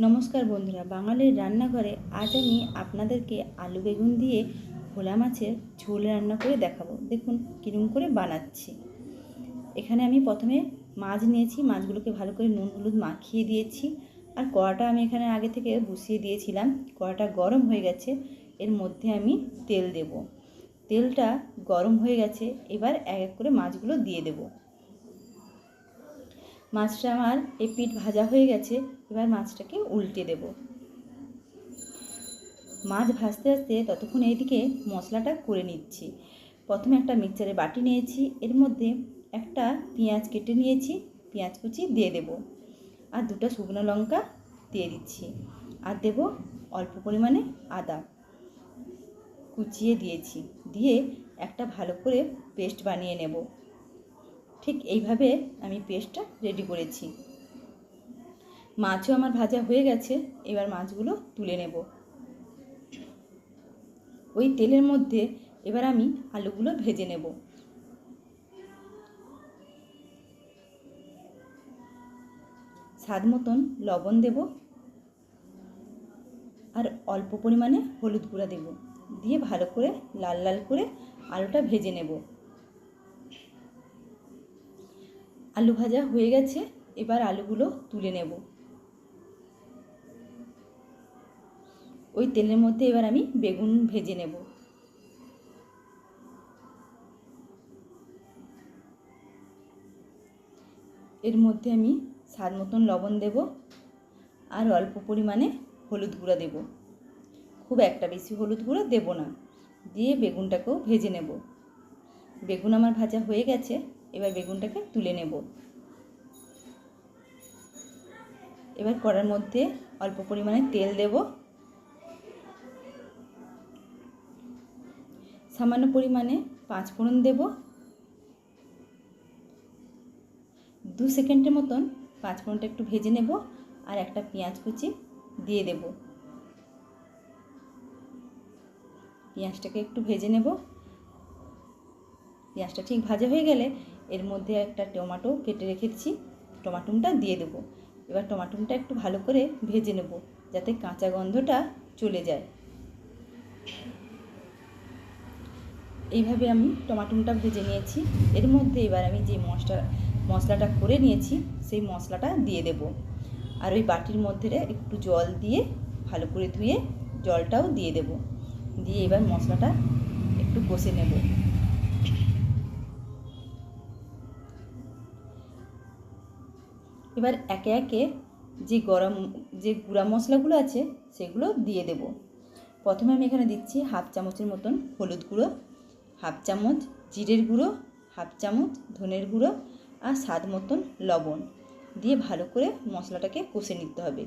নমস্কার বন্ধুরা, বাঙালির রান্নাঘরে আজ আমি আপনাদেরকে আলু বেগুন দিয়ে ভোলা মাছের ঝোল রান্না করে দেখাবো। দেখুন কিরকম করে বানাচ্ছি। এখানে আমি প্রথমে মাছ নিয়েছি, মাছগুলোকে ভালো করে নুন হলুদ মাখিয়ে দিয়েছি। আর কড়াটা আমি এখানে আগে থেকে বসিয়ে দিয়েছিলাম। কড়াটা গরম হয়ে গেছে, এর মধ্যে আমি তেল দেব। তেলটা গরম হয়ে গেছে, এবার এক এক করে মাছগুলো দিয়ে দেব। মাছটা আমার এই পিঠ ভাজা হয়ে গেছে, এবার মাছটাকে উল্টে দেব। মাছ ভাজতে ভাজতে ততক্ষণ এইদিকে মশলাটা করে নিচ্ছি। প্রথমে একটা মিক্সচারের বাটি নিয়েছি, এর মধ্যে একটা পেঁয়াজ কেটে নিয়েছি, পেঁয়াজ কুচি দিয়ে দেব। আর দুটো শুকনো লঙ্কা দিয়ে দিচ্ছি। আর দেব অল্প পরিমাণে আদা কুচিয়ে দিয়েছি, দিয়ে একটা ভালো করে পেস্ট বানিয়ে নেব। ঠিক এইভাবে আমি পেস্টটা রেডি করেছি। মাছও আমার ভাজা হয়ে গেছে, এবার মাছগুলো তুলে নেব। ওই তেলের মধ্যে এবার আমি আলুগুলো ভেজে নেব। স্বাদ মতন লবণ দেব আর অল্প পরিমাণে হলুদ গুঁড়া দেব, দিয়ে ভালো করে লাল লাল করে আলুটা ভেজে নেব। আলু ভাজা হয়ে গেছে, এবার আলুগুলো তুলে নেব। ওই তেলের মধ্যে এবার আমি বেগুন ভেজে নেব। এর মধ্যে আমি স্বাদ মতন লবণ দেব আর অল্প পরিমাণে হলুদ গুঁড়া দেব। খুব একটা বেশি হলুদ গুঁড়ো দেব না। দিয়ে বেগুনটাকেও ভেজে নেব। বেগুন আমার ভাজা হয়ে গেছে, এবার বেগুনটাকে তুলে নেব। এবার কড়ার মধ্যে অল্প পরিমাণে তেল দেব। সামান্য পরিমাণে 5 ফোড়ন দেব। 2 সেকেন্ডের মতন 5 ফোড়নটা একটু ভেজে নেব। আর একটা পেঁয়াজ কুচি দিয়ে দেব। পেঁয়াজটাকে একটু ভেজে নেব। পেঁয়াজটা ঠিক ভাজা হয়ে গেলে এর মধ্যে একটা টমেটো কেটে রেখেছি, টমেটোটা দিয়ে দেব। এবার টমেটোটা একটু ভালো করে ভেজে নেব, যাতে কাঁচা গন্ধটা চলে যায়। এইভাবে আমি টমেটোটা ভেজে নিয়েছি। এর মধ্যে এবার আমি যে মশলাটা করে নিয়েছি সেই মশলাটা দিয়ে দেব। আর ওই বাটির মধ্যে একটু জল দিয়ে ভালো করে ধুয়ে জলটাও দিয়ে দেব। দিয়ে এবার মশলাটা একটু কষে নেব। এবার একে একে যে গুঁড়া মশলাগুলো আছে সেগুলো দিয়ে দেব। প্রথমে আমি এখানে দিচ্ছি হাফ চামচের মতন হলুদ গুঁড়ো, হাফ চামচ জিরের গুঁড়ো, হাফ চামচ ধনের গুঁড়ো আর স্বাদ মতন লবণ দিয়ে ভালো করে মশলাটাকে কষে নিতে হবে।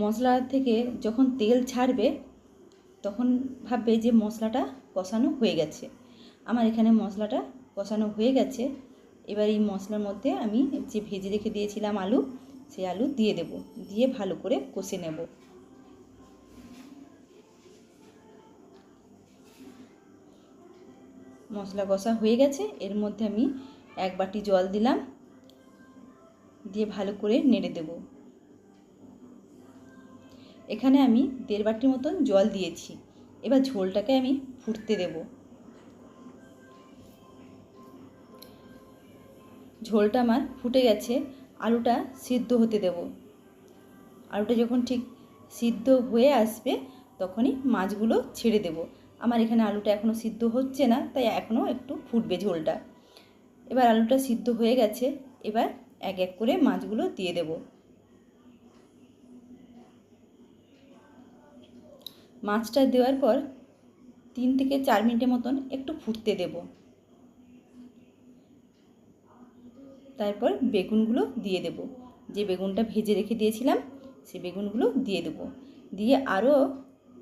মশলা থেকে যখন তেল ছাড়বে তখন ভাববে যে মশলাটা কষানো হয়ে গেছে। আমার এখানে মশলাটা কষানো হয়ে গেছে। এবার এই মশলার মধ্যে আমি যে ভেজে রেখে দিয়েছিলাম আলু, সেই আলু দিয়ে দেব। দিয়ে ভালো করে কষে নেব। মশলা কষা হয়ে গেছে, এর মধ্যে আমি 1 বাটি জল দিলাম, দিয়ে ভালো করে নেড়ে দেব। এখানে আমি 1.5 বাটির মতন জল দিয়েছি। এবার ঝোলটাকে আমি ফুটতে দেব। ঝোলটা আমার ফুটে গেছে, আলুটা সিদ্ধ হতে দেব। আলুটা যখন ঠিক সিদ্ধ হয়ে আসবে তখনই মাছগুলো ছেড়ে দেব। আমার এখানে আলুটা এখনও সিদ্ধ হচ্ছে না, তাই এখনও একটু ফুটবে ঝোলটা। এবার আলুটা সিদ্ধ হয়ে গেছে, এবার এক এক করে মাছগুলো দিয়ে দেব। মাছটা দেওয়ার পর 3 থেকে 4 মিনিটের মতন একটু ফুটতে দেব। তারপর বেগুনগুলো দিয়ে দেব। যে বেগুনটা ভেজে রেখে দিয়েছিলাম সেই বেগুনগুলো দিয়ে দেব। দিয়ে আরও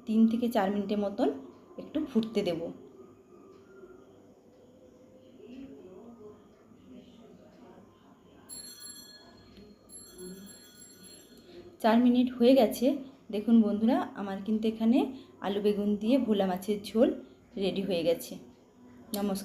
3 থেকে 4 মিনিটের মতন একটু ফুটতে দেব। 4 মিনিট হয়ে গেছে। দেখুন বন্ধুরা, আমার কিন্তু এখানে আলু বেগুন দিয়ে ভোলা মাছের ঝোল রেডি হয়ে গেছে। নমস্কার।